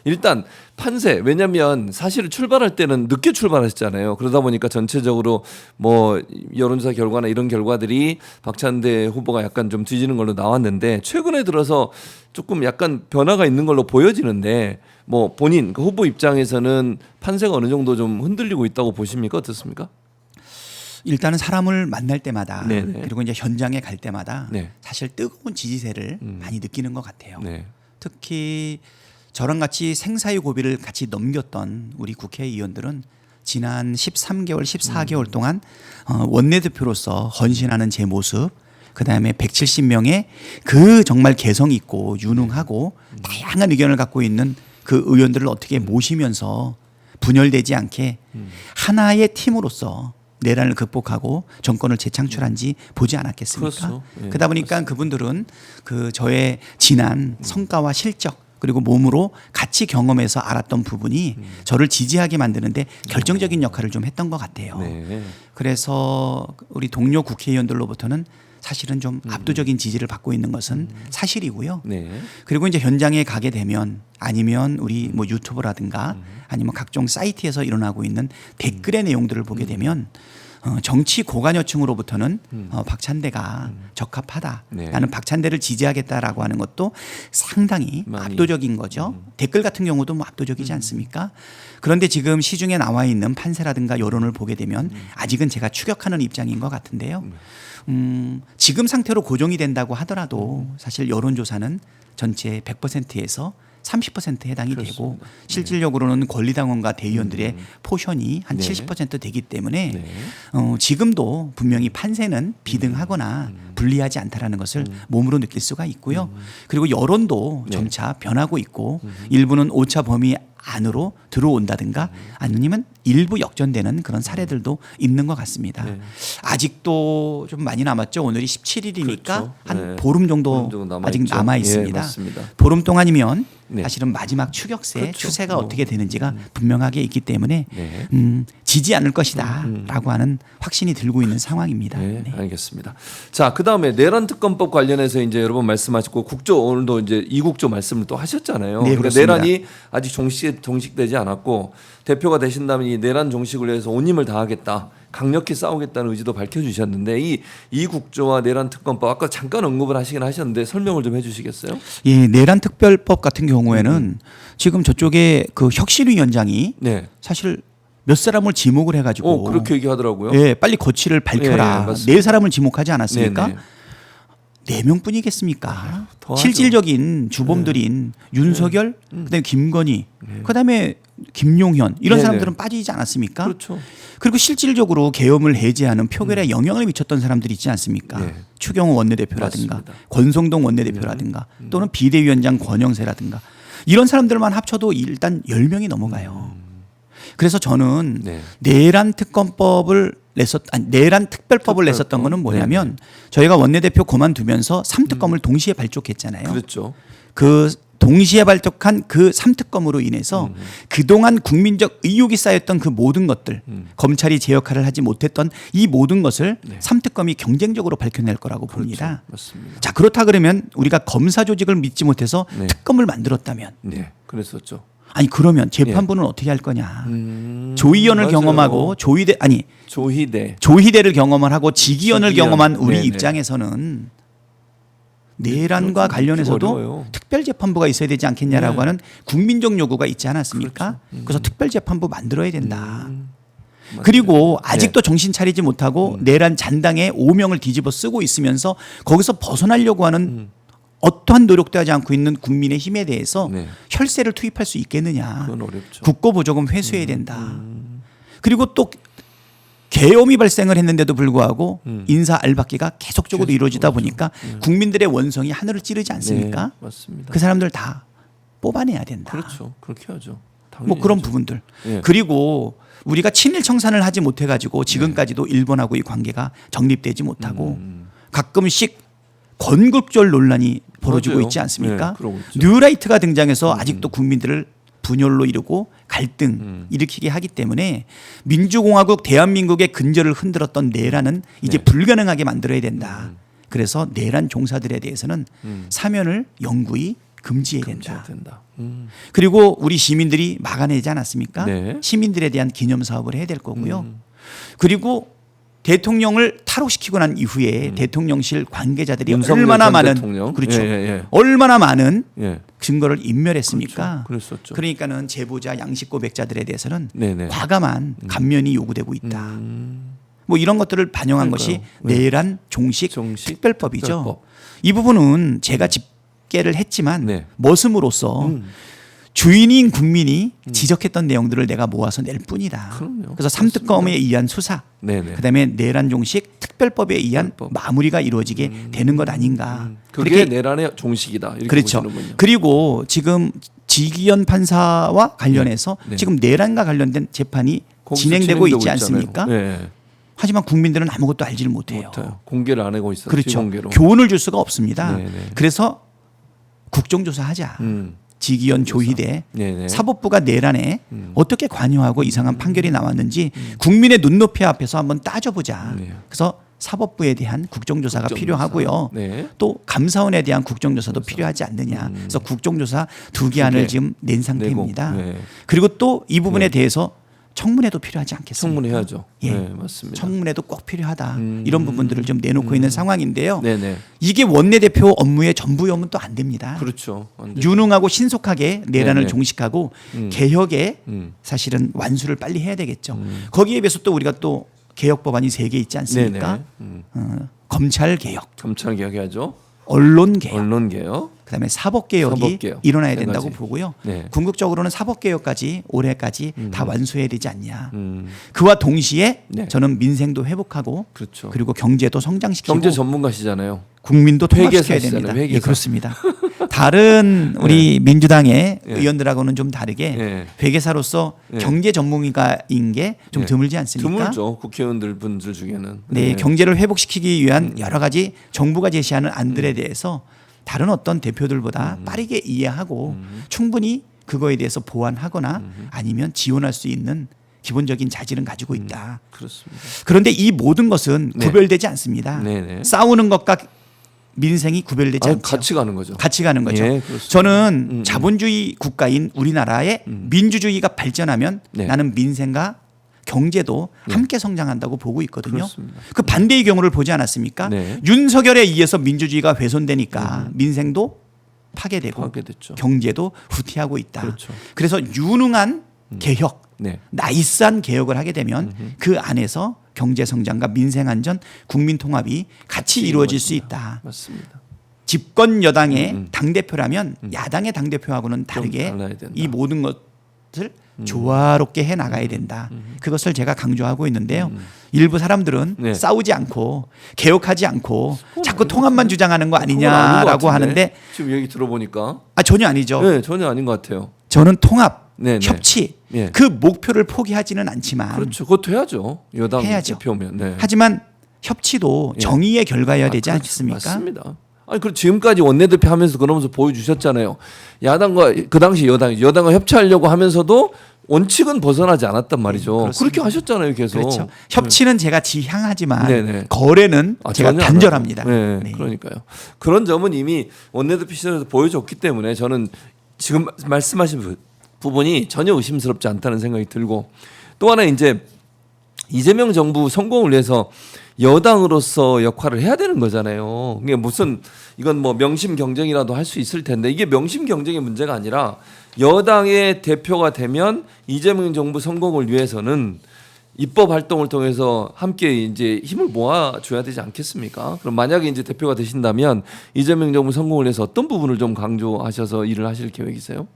일단 판세, 왜냐하면 사실 출발할 때는 늦게 출발하셨잖아요. 그러다 보니까 전체적으로 뭐 여론조사 결과나 이런 결과들이 박찬대 후보가 약간 좀 뒤지는 걸로 나왔는데 최근에 들어서 조금 약간 변화가 있는 걸로 보여지는데 뭐 본인 그 후보 입장에서는 판세가 어느 정도 좀 흔들리고 있다고 보십니까? 어떻습니까? 일단은 사람을 만날 때마다 네네. 그리고 이제 현장에 갈 때마다 네. 사실 뜨거운 지지세를 많이 느끼는 것 같아요. 네. 특히 저랑 같이 생사의 고비를 같이 넘겼던 우리 국회의원들은 지난 13개월, 14개월 동안 원내대표로서 헌신하는 제 모습, 그다음에 170명의 그 정말 개성 있고 유능하고 다양한 의견을 갖고 있는 그 의원들을 어떻게 모시면서 분열되지 않게 하나의 팀으로서 내란을 극복하고 정권을 재창출한지 보지 않았겠습니까? 그렇죠. 예, 그러다 보니까 맞습니다. 그분들은 그 저의 지난 성과와 실적 그리고 몸으로 같이 경험해서 알았던 부분이 저를 지지하게 만드는데 결정적인 역할을 좀 했던 것 같아요. 네. 그래서 우리 동료 국회의원들로부터는 사실은 좀 압도적인 지지를 받고 있는 것은 사실이고요. 네. 그리고 이제 현장에 가게 되면 아니면 우리 뭐 유튜브라든가 아니면 각종 사이트에서 일어나고 있는 댓글의 내용들을 보게 되면 정치 고관여층으로부터는 박찬대가 적합하다. 네. 나는 박찬대를 지지하겠다라고 하는 것도 상당히 많이. 압도적인 거죠. 댓글 같은 경우도 뭐 압도적이지 않습니까? 그런데 지금 시중에 나와 있는 판세라든가 여론을 보게 되면 아직은 제가 추격하는 입장인 것 같은데요. 지금 상태로 고정이 된다고 하더라도 사실 여론조사는 전체 100%에서 30% 해당이 되고 그렇습니다. 실질적으로는 권리당원과 대의원들의 포션이 한 네. 70% 되기 때문에 네. 지금도 분명히 판세는 비등하거나 불리하지 않다라는 것을 몸으로 느낄 수가 있고요. 그리고 여론도 네. 점차 변하고 있고 일부는 오차 범위 안으로 들어온다든가 아니면 일부 역전되는 그런 사례들도 있는 것 같습니다. 네. 아직도 좀 많이 남았죠. 오늘이 17일이니까 그렇죠. 한 네. 보름 정도 보름 정도 아직 남아있죠. 남아 예, 있습니다. 맞습니다. 보름 동안이면 네. 사실은 마지막 추격세 그렇죠. 추세가 뭐. 어떻게 되는지가 분명하게 있기 때문에 네. 지지 않을 것이다라고 하는 확신이 들고 있는 상황입니다. 네, 네. 알겠습니다. 자, 그다음에 내란 특검법 관련해서 이제 여러 번 말씀하셨고 국조 오늘도 이제 이국조 말씀을 또 하셨잖아요. 네, 그러니까 그렇습니다. 내란이 아직 종식되지 않았고 대표가 되신다면 이 내란 종식을 위해서 온 힘을 다하겠다. 강력히 싸우겠다는 의지도 밝혀주셨는데 이 이국조와 내란 특검법 아까 잠깐 언급을 하시긴 하셨는데 설명을 좀 해주시겠어요? 예, 내란 특별법 같은 경우에는 지금 저쪽에 그 혁신위원장이 네. 사실 몇 사람을 지목을 해가지고 그렇게 얘기하더라고요. 예, 빨리 거취를 밝혀라. 예, 맞습니다. 네 사람을 지목하지 않았습니까? 네네. 네 명뿐이겠습니까? 더 하죠. 실질적인 주범들인 윤석열, 그다음에 김건희, 그다음에 김용현 이런 네네. 사람들은 빠지지 않았습니까? 그렇죠. 그리고 실질적으로 계엄을 해제하는 표결에 영향을 미쳤던 사람들이 있지 않습니까? 네. 추경호 원내대표라든가 맞습니다. 권성동 원내대표라든가 또는 비대위원장 권영세라든가 이런 사람들만 합쳐도 일단 10명이 넘어가요. 그래서 저는 네. 내란 특검법을 내란 특별법을 냈었던 거는 뭐냐면 저희가 원내대표 그만두면서 3특검을 동시에 발족했잖아요. 그렇죠. 그 동시에 발족한 그 3특검으로 인해서 그동안 국민적 의혹이 쌓였던 그 모든 것들 검찰이 제 역할을 하지 못했던 이 모든 것을 3특검이 경쟁적으로 밝혀낼 거라고 봅니다. 그렇죠. 맞습니다. 자, 그렇다 그러면 우리가 검사 조직을 믿지 못해서 네. 특검을 만들었다면 네, 그랬었죠. 아니 그러면 재판부는 어떻게 할 거냐. 조희연을 맞아요. 경험하고 조희대. 조희대를 경험을 하고 지기현을 지기현. 경험한 우리 네네. 입장에서는 내란과 관련해서도 어려워요. 특별재판부가 있어야 되지 않겠냐라고 네. 하는 국민적 요구가 있지 않았습니까? 그렇죠. 그래서 특별재판부 만들어야 된다. 그리고 아직도 정신 차리지 못하고 내란 잔당에 오명을 뒤집어 쓰고 있으면서 거기서 벗어나려고 하는 어떠한 노력도 하지 않고 있는 국민의힘에 대해서 네. 혈세를 투입할 수 있겠느냐. 그건 어렵죠. 국고보조금 회수해야 된다. 그리고 또 계엄이 발생을 했는데도 불구하고 인사 알박기가 계속적으로 이루어지다 보니까 국민들의 원성이 하늘을 찌르지 않습니까? 네, 맞습니다. 그 사람들 다 뽑아내야 된다. 그렇죠. 그렇게 하죠. 뭐 그런 부분들. 예. 그리고 우리가 친일 청산을 하지 못해가지고 지금까지도 일본하고의 관계가 정립되지 못하고 가끔씩 건국절 논란이 벌어지고 맞아요. 있지 않습니까? 네, 그러고 있죠. 뉴라이트가 등장해서 아직도 국민들을 분열로 이루고 갈등 일으키게 하기 때문에 민주공화국 대한민국의 근저를 흔들었던 내란은 이제 네. 불가능하게 만들어야 된다. 그래서 내란 종사들에 대해서는 사면을 영구히 금지해야 된다. 된다. 그리고 우리 시민들이 막아내지 않았습니까? 네. 시민들에 대한 기념 사업을 해야 될 거고요. 그리고 대통령을 탈옥시키고 난 이후에 대통령실 관계자들이 윤석열 얼마나 전 많은 대통령. 그렇죠. 예. 얼마나 많은 예. 증거를 인멸했습니까? 그렇죠. 그랬었죠. 그러니까는 제보자 양식 고백자들에 대해서는 네네. 과감한 감면이 요구되고 있다. 뭐 이런 것들을 반영한 것이 그러니까요. 내란 종식, 종식 특별법이죠. 특별법. 이 부분은 제가 집계를 했지만 네. 머슴으로서 주인인 국민이 지적했던 내용들을 내가 모아서 낼 뿐이다. 그럼요. 그래서 삼특검에 의한 수사, 네네. 그다음에 내란 종식 특별법에 의한 특별법. 마무리가 이루어지게 되는 것 아닌가. 그게 그렇게 내란의 종식이다. 이렇게 그렇죠. 보시는군요. 그리고 지금 지기현 판사와 관련해서 네. 지금 내란과 관련된 재판이 거기서 진행되고 있지 있잖아요. 않습니까? 네. 하지만 국민들은 아무것도 알지를 못해요. 못해요. 공개를 안 하고 있어요. 그렇죠. 비공개로. 교훈을 줄 수가 없습니다. 네네. 그래서 국정조사하자. 지기현 조희대 네네. 사법부가 내란에 어떻게 관여하고 이상한 판결이 나왔는지 국민의 눈높이 앞에서 한번 따져보자. 네. 그래서 사법부에 대한 국정조사가 국정조사. 필요하고요. 네. 또 감사원에 대한 국정조사도 필요하지 않느냐. 그래서 국정조사 두 개 안을 지금 낸 상태입니다. 내고. 네. 그리고 또 이 부분에 대해서 청문회도 필요하지 않겠습니까? 청문회하죠. 예. 네, 맞습니다. 청문회도 꼭 필요하다. 이런 부분들을 좀 내놓고 있는 상황인데요. 네네. 이게 원내대표 업무의 전부여면 또 안 됩니다. 그렇죠. 안 되죠. 유능하고 신속하게 내란을 네네. 종식하고 개혁에 음. 사실은 완수를 빨리 해야 되겠죠. 거기에 비해서 또 우리가 또 개혁 법안이 3개 있지 않습니까? 네네. 검찰 개혁, 검찰 개혁해야죠. 언론 개혁, 언론 개혁. 그다음에 사법 개혁이 사법개혁. 일어나야 세 된다고 가지. 보고요. 네. 궁극적으로는 사법 개혁까지 올해까지 다 완수해야 되지 않냐. 음. 그와 동시에 네. 저는 민생도 회복하고 그렇죠. 그리고 경제도 성장시키고 경제 전문가시잖아요. 국민도 통합시켜야 회계사시잖아요, 됩니다. 회계사. 예, 그렇습니다. 다른 우리 민주당의 예. 의원들하고는 좀 다르게 예. 회계사로서 예. 경제 전문가인 게 좀 예. 드물지 않습니까? 드물죠. 국회의원들 분들 중에는. 네, 경제를 회복시키기 위한 여러 가지 정부가 제시하는 안들에 대해서 다른 어떤 대표들보다 빠르게 이해하고 충분히 그거에 대해서 보완하거나 아니면 지원할 수 있는 기본적인 자질은 가지고 있다. 그렇습니다. 그런데 이 모든 것은 네. 구별되지 않습니다. 네네. 싸우는 것과 민생이 구별되지 않죠. 같이 가는 거죠. 같이 가는 거죠. 예, 그렇습니다. 저는 자본주의 국가인 우리나라의 민주주의가 발전하면 네. 나는 민생과 경제도 함께 성장한다고 보고 있거든요. 그렇습니다. 그 반대의 경우를 보지 않았습니까? 네. 윤석열에 의해서 민주주의가 훼손되니까 민생도 파괴되고 파괴됐죠. 경제도 후퇴하고 있다. 그렇죠. 그래서 유능한 개혁, 네. 나이스한 개혁을 하게 되면 그 안에서 경제 성장과 민생 안전, 국민 통합이 같이 이루어질 수 있다. 맞습니다. 집권 여당의 당 대표라면 야당의 당 대표하고는 다르게 달라야 된다. 이 모든 것을 조화롭게 해 나가야 된다. 그것을 제가 강조하고 있는데요. 일부 사람들은 네. 싸우지 않고 개혁하지 않고 자꾸 통합만 주장하는 거 그건 아닌 것 아니냐라고 같은데. 하는데 지금 얘기 들어보니까 전혀 아니죠. 네, 전혀 아닌 것 같아요. 저는 통합, 네, 네. 협치 예. 그 목표를 포기하지는 않지만 그렇죠. 그것도 해야죠. 여당 해야죠. 대표면. 네. 하지만 협치도 예. 정의의 결과여야 되지 그렇죠. 않겠습니까? 맞습니다. 아니 그리고 지금까지 원내대표 하면서 그러면서 보여주셨잖아요. 야당과 그 당시 여당과 협치하려고 하면서도 원칙은 벗어나지 않았단 말이죠. 그렇습니다. 그렇게 하셨잖아요, 계속. 그렇죠. 협치는 제가 지향하지만 네네. 거래는 제가 전혀 안 단절합니다. 하고. 네, 네. 그러니까요. 그런 점은 이미 원내대표 시절에서 보여줬기 때문에 저는 지금 말씀하신 부분이 전혀 의심스럽지 않다는 생각이 들고 또 하나 이제 이재명 정부 성공을 위해서 여당으로서 역할을 해야 되는 거잖아요. 이게 무슨 이건 뭐 명심 경쟁이라도 할 수 있을 텐데 이게 명심 경쟁의 문제가 아니라 여당의 대표가 되면 이재명 정부 성공을 위해서는 입법 활동을 통해서 함께 이제 힘을 모아줘야 되지 않겠습니까? 그럼 만약에 이제 대표가 되신다면 이재명 정부 성공을 위해서 어떤 부분을 좀 강조하셔서 일을 하실 계획이세요?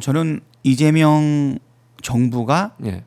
저는 이재명 정부가 예,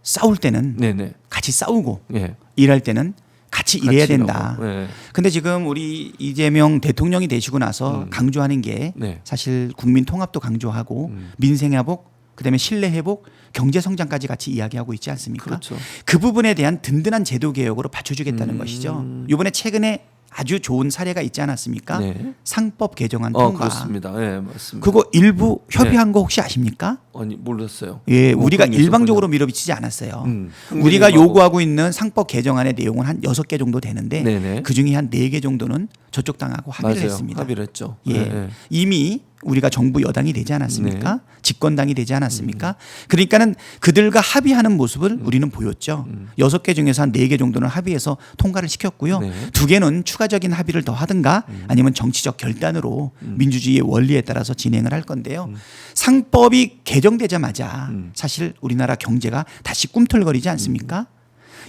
싸울 때는 네네, 같이 싸우고 예, 일할 때는 같이 일해야 같이 된다. 일하고, 예. 근데 지금 우리 이재명 대통령이 되시고 나서 강조하는 게 네. 사실 국민 통합도 강조하고 민생 회복, 그다음에 신뢰 회복, 경제 성장까지 같이 이야기하고 있지 않습니까? 그렇죠. 그 부분에 대한 든든한 제도 개혁으로 받쳐주겠다는 것이죠. 이번에 최근에 아주 좋은 사례가 있지 않았습니까? 네. 상법 개정안 통과. 그렇습니다. 예, 맞습니다. 그거 일부 협의한 거 혹시 아십니까? 아니 몰랐어요. 예, 뭐 우리가 그런 게 일방적으로 밀어붙이지 않았어요. 흥미진진하고. 우리가 요구하고 있는 상법 개정안의 내용은 한 6개 정도 되는데 네네. 그중에 한 4개 정도는 저쪽 당하고 합의를 맞아요. 했습니다. 합의를 했죠. 예. 네. 이미 우리가 정부 여당이 되지 않았습니까? 네. 집권당이 되지 않았습니까? 그러니까는 그들과 합의하는 모습을 우리는 보였죠. 6개 중에서 한 4개 정도는 합의해서 통과를 시켰고요. 네. 2개는 추가적인 합의를 더 하든가 아니면 정치적 결단으로 민주주의의 원리에 따라서 진행을 할 건데요. 상법이 개정되자마자 사실 우리나라 경제가 다시 꿈틀거리지 않습니까?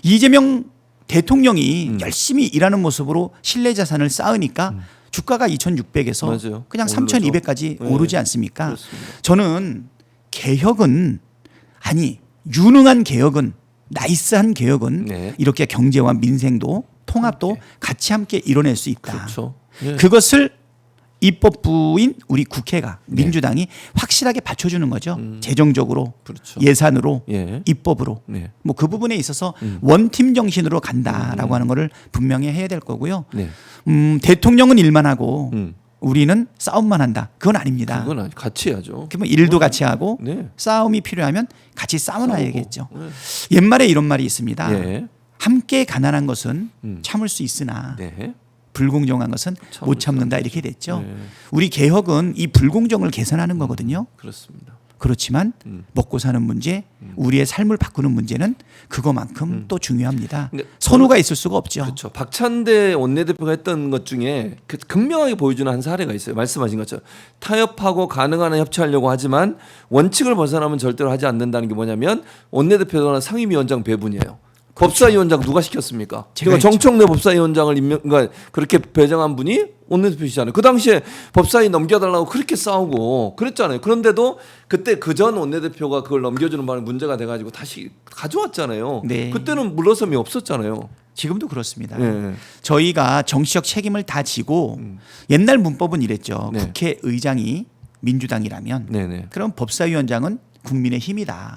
이재명 대통령이 열심히 일하는 모습으로 신뢰 자산을 쌓으니까 주가가 2,600에서 맞아요. 그냥 오르죠. 3,200까지 네. 오르지 않습니까? 그렇습니다. 저는 개혁은 아니 유능한 개혁은 나이스한 개혁은 네. 이렇게 경제와 민생도 통합도 같이 함께 이뤄낼 수 있다. 그렇죠. 예. 그것을 입법부인 우리 국회가 민주당이 확실하게 받쳐주는 거죠. 재정적으로, 그렇죠. 예산으로, 예. 입법으로. 네. 뭐 그 부분에 있어서 원팀 정신으로 간다라고 하는 거를 분명히 해야 될 거고요. 네. 대통령은 일만 하고 음. 우리는 싸움만 한다. 그건 아닙니다. 그건 아니 같이 해야죠. 그러면 일도 같이 하고 네. 싸움이 필요하면 같이 싸워놔야겠죠. 네. 옛말에 이런 말이 있습니다. 예. 함께 가난한 것은 참을 수 있으나 네. 불공정한 것은 못 참는다 이렇게 됐죠. 네. 우리 개혁은 이 불공정을 개선하는 거거든요. 그렇습니다. 그렇지만 먹고 사는 문제, 우리의 삶을 바꾸는 문제는 그거만큼 또 중요합니다. 근데 선호가 있을 수가 없죠. 그렇죠. 박찬대 원내대표가 했던 것 중에 그 극명하게 보여주는 한 사례가 있어요. 말씀하신 것처럼 타협하고 가능한 한 협치하려고 하지만 원칙을 벗어나면 절대로 하지 않는다는 게 뭐냐면 원내대표나 상임위원장 배분이에요. 법사위원장 누가 시켰습니까? 제가 제가 했죠. 정청래 법사위원장을 그러니까 그렇게 배정한 분이 원내대표시잖아요. 그 당시에 법사위 넘겨달라고 그렇게 싸우고 그랬잖아요. 그런데도 그때 그 전 원내대표가 그걸 넘겨주는 바람에 문제가 돼가지고 다시 가져왔잖아요. 네. 그때는 물러섬이 없었잖아요. 지금도 그렇습니다. 예. 저희가 정치적 책임을 다 지고 옛날 문법은 이랬죠. 네. 국회의장이 민주당이라면 네네. 그럼 법사위원장은 국민의 힘이다.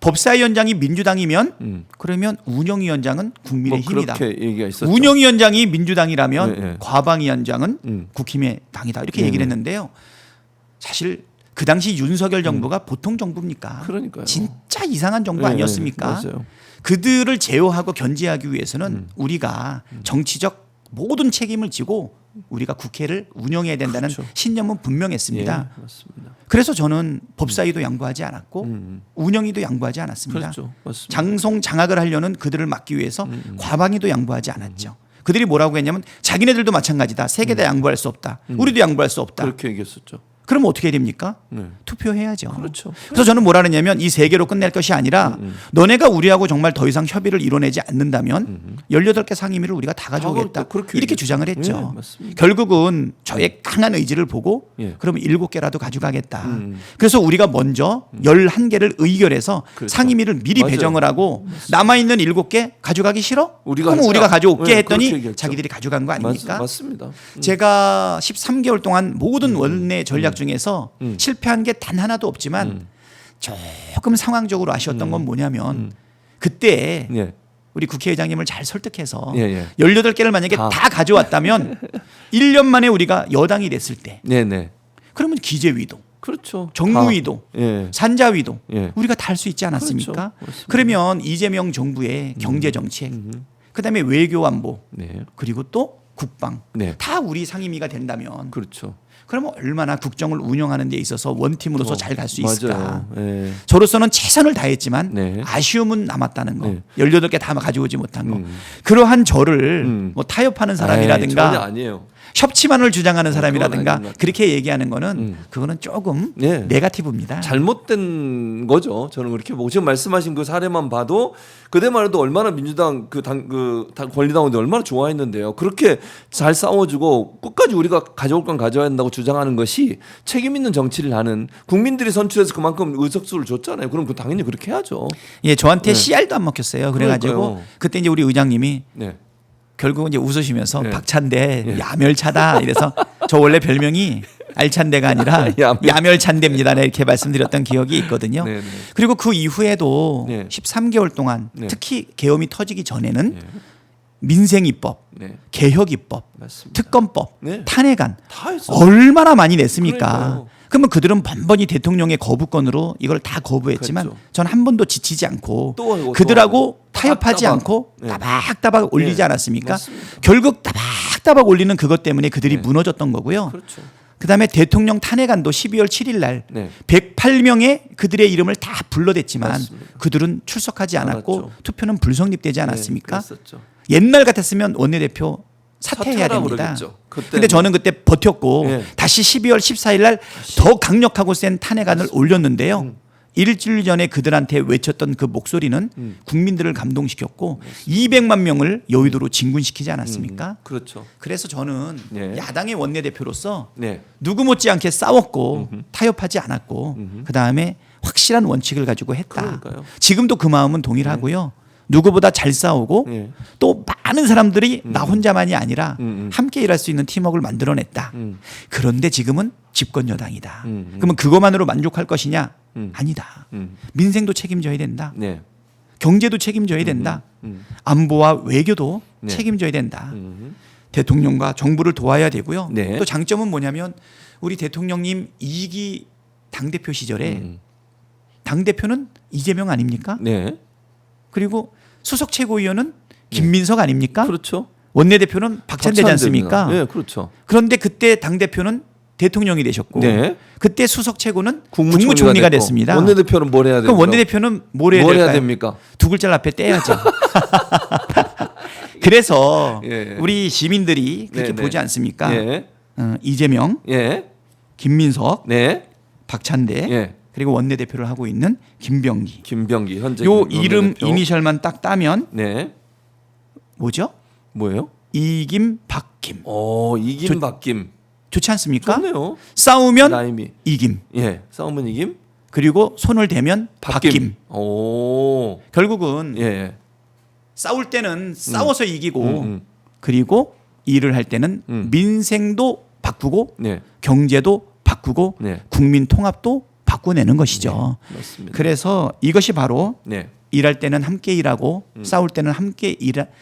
법사위원장이 민주당이면 그러면 운영위원장은 국민의 뭐 힘이다. 그렇게 얘기가 있었죠. 운영위원장이 민주당이라면 네, 네. 과방위원장은 국힘의 당이다. 이렇게 네, 얘기를 네. 했는데요. 사실 그 당시 윤석열 정부가 보통 정부입니까? 그러니까요. 진짜 이상한 정부 네, 아니었습니까? 맞아요. 그들을 제어하고 견제하기 위해서는 우리가 정치적 모든 책임을 지고 우리가 국회를 운영해야 된다는 그렇죠. 신념은 분명했습니다. 예, 맞습니다. 그래서 저는 법사위도 양보하지 않았고 운영위도 양보하지 않았습니다. 그렇죠. 맞습니다. 장송 장악을 하려는 그들을 막기 위해서 과방위도 양보하지 않았죠. 그들이 뭐라고 했냐면 자기네들도 마찬가지다. 세계 다 양보할 수 없다. 우리도 양보할 수 없다. 그렇게 얘기했었죠. 그러면 어떻게 해야 됩니까? 네. 투표해야죠. 그렇죠. 그래서 저는 뭐라 그러냐면 이 세 개로 끝낼 것이 아니라 너네가 우리하고 정말 더 이상 협의를 이뤄내지 않는다면 18개 상임위를 우리가 다 가져오겠다. 그렇게 이렇게 얘기했죠. 주장을 했죠. 예, 맞습니다. 결국은 저의 강한 의지를 보고 예. 그러면 7개라도 가져가겠다. 그래서 우리가 먼저 11개를 의결해서 그렇죠. 상임위를 미리 맞아요. 배정을 하고 남아있는 7개 가져가기 싫어? 우리가 그럼 하자. 우리가 가져올게 예, 했더니 그렇게 얘기했죠. 자기들이 가져간 거 아닙니까? 맞습니다. 제가 13개월 동안 모든 원내 전략 중에서 실패한 게 단 하나도 없지만 조금 상황적으로 아쉬웠던 건 뭐냐면 그때 예. 우리 국회의장님을 잘 설득해서 예, 예. 18개를 만약에 다. 다 가져왔다면 1년 만에 우리가 여당이 됐을 때 네네. 그러면 기재위도 그렇죠. 정무위도 다. 예. 산자위도 예. 우리가 다 할 수 있지 않았습니까? 그렇죠. 맞습니다. 그러면 이재명 정부의 경제정책 그다음에 외교안보 네. 그리고 또 국방 네. 다 우리 상임위가 된다면 그렇죠. 그러면 얼마나 국정을 운영하는 데 있어서 원팀으로서 잘 갈 수 있을까? 맞아요. 예. 저로서는 최선을 다했지만 네. 아쉬움은 남았다는 거. 네. 18개 다 가져오지 못한 거. 그러한 저를 뭐 타협하는 에이, 사람이라든가 전혀 아니에요. 협치만을 주장하는 그건 사람이라든가 아닌 것 같아요. 그렇게 얘기하는 거는 그거는 조금 네. 네거티브입니다. 잘못된 거죠. 저는 그렇게 보고 지금 말씀하신 그 사례만 봐도 그때만 해도 얼마나 민주당 권리당원들이 얼마나 좋아했는데요. 그렇게 잘 싸워주고 끝까지 우리가 가져올 건 가져야 한다고 주장하는 것이 책임 있는 정치를 하는 국민들이 선출해서 그만큼 의석수를 줬잖아요. 그럼 그 당연히 그렇게 해야죠. 예, 저한테 네. CR도 안 먹혔어요. 그래가지고 그러니까요. 그때 이제 우리 의장님이 네. 결국은 이제 웃으시면서 네. 박찬대 예. 야멸차다 이래서 저 원래 별명이 알찬대가 아니라 야멸찬대입니다. 네, 이렇게 말씀드렸던 기억이 있거든요. 네, 네. 그리고 그 이후에도 네. 13개월 동안 네. 특히 계엄이 터지기 전에는 민생입법, 네. 개혁입법, 맞습니다. 특검법, 네. 탄핵안 다 했어. 얼마나 많이 냈습니까? 그러니까요. 그러면 그들은 번번이 대통령의 거부권으로 이걸 다 거부했지만 그렇죠. 전 한 번도 지치지 않고 또 하고 또 그들하고 하고. 타협하지 따박따박. 않고 네. 따박따박 올리지 네. 않았습니까? 맞습니다. 결국 따박따박 올리는 그것 때문에 그들이 네. 무너졌던 거고요. 그렇죠. 그다음에 대통령 탄핵안도 12월 7일 날 네. 108명의 그들의 이름을 다 불러댔지만 맞습니다. 그들은 출석하지 않았고 않았죠. 투표는 불성립되지 않았습니까? 네, 그랬었죠. 옛날 같았으면 원내대표 사퇴해야 사퇴하라고 됩니다. 그러겠죠. 그때는. 근데 저는 그때 버텼고 예. 다시 12월 14일 날 더 강력하고 센 탄핵안을 올렸는데요. 일주일 전에 그들한테 외쳤던 그 목소리는 국민들을 감동시켰고 200만 명을 여의도로 진군시키지 않았습니까? 그렇죠. 그래서 저는 예. 야당의 원내대표로서 네. 누구 못지않게 싸웠고 타협하지 않았고 그다음에 확실한 원칙을 가지고 했다. 그러니까요. 지금도 그 마음은 동일하고요. 누구보다 잘 싸우고 예. 또 많은 사람들이 나 혼자만이 아니라 음. 함께 일할 수 있는 팀워크를 만들어냈다. 음. 그런데 지금은 집권 여당이다. 음. 그러면 그것만으로 만족할 것이냐? 아니다. 음. 민생도 책임져야 된다. 네. 경제도 책임져야 된다. 음. 안보와 외교도 네. 책임져야 된다. 음. 대통령과 정부를 도와야 되고요. 네. 또 장점은 뭐냐면 우리 대통령님 2기 당대표 시절에 당대표는 이재명 아닙니까? 네. 그리고 수석 최고위원은 김민석 아닙니까? 그렇죠. 원내대표는 박찬대지 않습니까? 네, 그렇죠. 그런데 그때 당대표는 대통령이 되셨고 네. 그때 수석 최고는 국무총리가 국무총리가 됐고. 됐습니다. 원내대표는 뭘 해야 됩니까? 그럼 원내대표는 뭘 해야 뭘 될까요? 해야 됩니까? 두 글자를 앞에 떼야죠. 그래서 예. 우리 시민들이 그렇게 네, 네. 보지 않습니까? 예. 이재명, 예. 김민석, 네. 박찬대 예. 그리고 원내대표를 하고 있는 김병기. 김병기 현재 요 원내대표. 이름 이니셜만 딱 따면 네. 뭐죠? 뭐예요? 이김, 박김. 이김 박김. 좋지 않습니까? 좋네요. 싸우면 라임이. 이김. 예. 싸우면 이김. 그리고 손을 대면 박김. 오. 결국은 예. 싸울 때는 싸워서 이기고 음. 그리고 일을 할 때는 민생도 바꾸고 네. 경제도 바꾸고 네. 국민 통합도 바꿔내는 것이죠. 맞습니다. 그래서 이것이 바로 네. 일할 때는 함께 일하고 싸울 때는 함께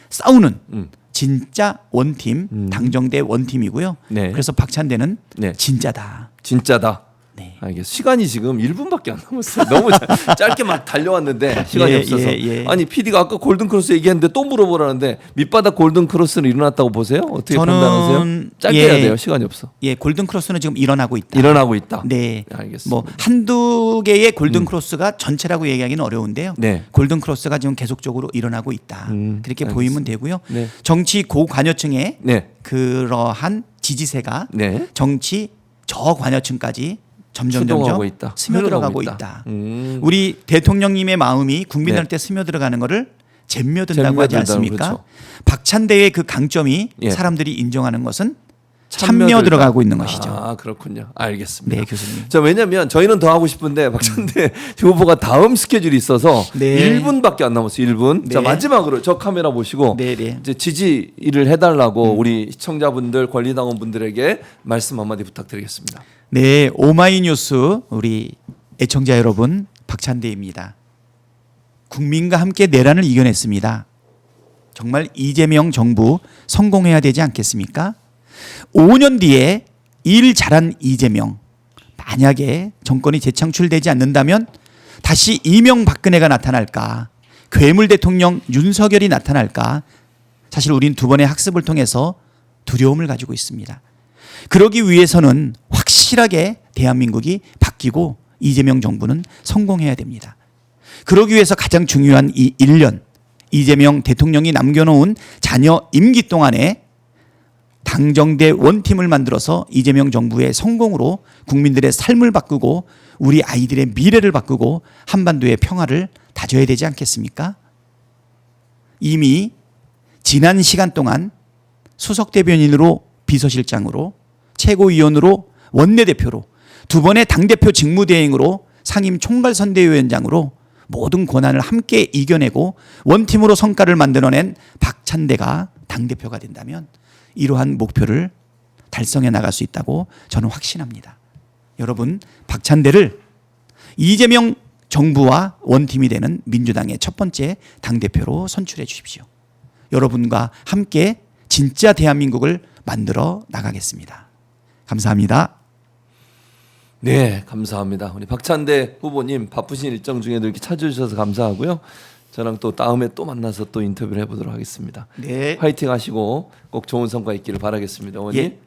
싸우는 음. 진짜 원팀 당정대 원팀이고요. 네. 그래서 박찬대는 네. 진짜다. 진짜다. 네. 알겠어. 시간이 지금 1분밖에 안 남았어요. 너무 짧게 막 달려왔는데 시간이 예, 없어서. 예. 아니 PD가 아까 골든 크로스 얘기했는데 또 물어보라는데 밑바닥 골든 크로스는 일어났다고 보세요? 어떻게 저는 판단하세요? 짧게 예. 해야 돼요. 시간이 없어. 예, 골든 크로스는 지금 일어나고 있다. 일어나고 있다. 네. 알겠습니다. 뭐 한두 개의 골든 크로스가 전체라고 얘기하기는 어려운데요. 네. 골든 크로스가 지금 계속적으로 일어나고 있다. 그렇게 알겠습니다. 보이면 되고요. 네. 정치 고관여층의 네. 그러한 지지세가 네. 정치 저관여층까지 점점 추동하고 있다. 스며들어가고 흘러가고 있다. 우리 우리 대통령님의 마음이 국민들한테 네. 스며들어가는 거를 잼며든다고 하지 잼며든다는 않습니까? 그렇죠. 박찬대의 그 강점이 예. 사람들이 인정하는 것은 참여 들어가고 있는 것이죠. 아, 그렇군요. 알겠습니다. 네, 교수님. 자, 왜냐면 저희는 더 하고 싶은데 박찬대 후보가 다음 스케줄이 있어서 네. 1분밖에 안 남았어요. 1분. 네. 자, 마지막으로 저 카메라 보시고 네, 네. 이제 지지를 해달라고 우리 시청자분들, 권리당원분들에게 말씀 한마디 부탁드리겠습니다. 네, 오마이뉴스 우리 애청자 여러분, 박찬대입니다. 국민과 함께 내란을 이겨냈습니다. 정말 이재명 정부 성공해야 되지 않겠습니까? 5년 뒤에 일 잘한 이재명, 만약에 정권이 재창출되지 않는다면 다시 이명박근혜가 나타날까? 괴물 대통령 윤석열이 나타날까? 사실 우린 두 번의 학습을 통해서 두려움을 가지고 있습니다. 그러기 위해서는 확실하게 대한민국이 바뀌고 이재명 정부는 성공해야 됩니다. 그러기 위해서 가장 중요한 이 1년, 이재명 대통령이 남겨놓은 자녀 임기 동안에 당정대 원팀을 만들어서 이재명 정부의 성공으로 국민들의 삶을 바꾸고 우리 아이들의 미래를 바꾸고 한반도의 평화를 다져야 되지 않겠습니까? 이미 지난 시간 동안 수석 대변인으로 비서실장으로 최고위원으로 원내대표로 두 번의 당대표 직무대행으로 상임 총괄선대위원장으로 모든 권한을 함께 이겨내고 원팀으로 성과를 만들어낸 박찬대가 당대표가 된다면 이러한 목표를 달성해 나갈 수 있다고 저는 확신합니다. 여러분, 박찬대를 이재명 정부와 원팀이 되는 민주당의 첫 번째 당대표로 선출해 주십시오. 여러분과 함께 진짜 대한민국을 만들어 나가겠습니다. 감사합니다. 네, 감사합니다. 우리 박찬대 후보님 바쁘신 일정 중에도 이렇게 찾아주셔서 감사하고요. 자, 저랑 또 다음에 또 만나서 또 인터뷰를 해보도록 하겠습니다. 네. 화이팅 하시고 꼭 좋은 성과 있기를 바라겠습니다. 어머니. 예.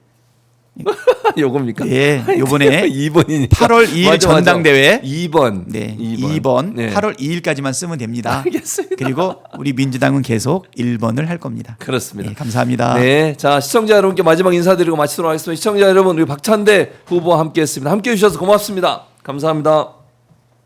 요겁니까? 예, 요번에 2번이니까 8월 2일 전당대회 2번. 네, 2번. 2번 네. 8월 2일까지만 쓰면 됩니다. 알겠습니다. 그리고 우리 민주당은 계속 1번을 할 겁니다. 그렇습니다. 네, 감사합니다. 네, 자 시청자 여러분께 마지막 인사드리고 마치도록 하겠습니다. 시청자 여러분, 우리 박찬대 후보와 함께했습니다. 함께해 주셔서 고맙습니다. 감사합니다.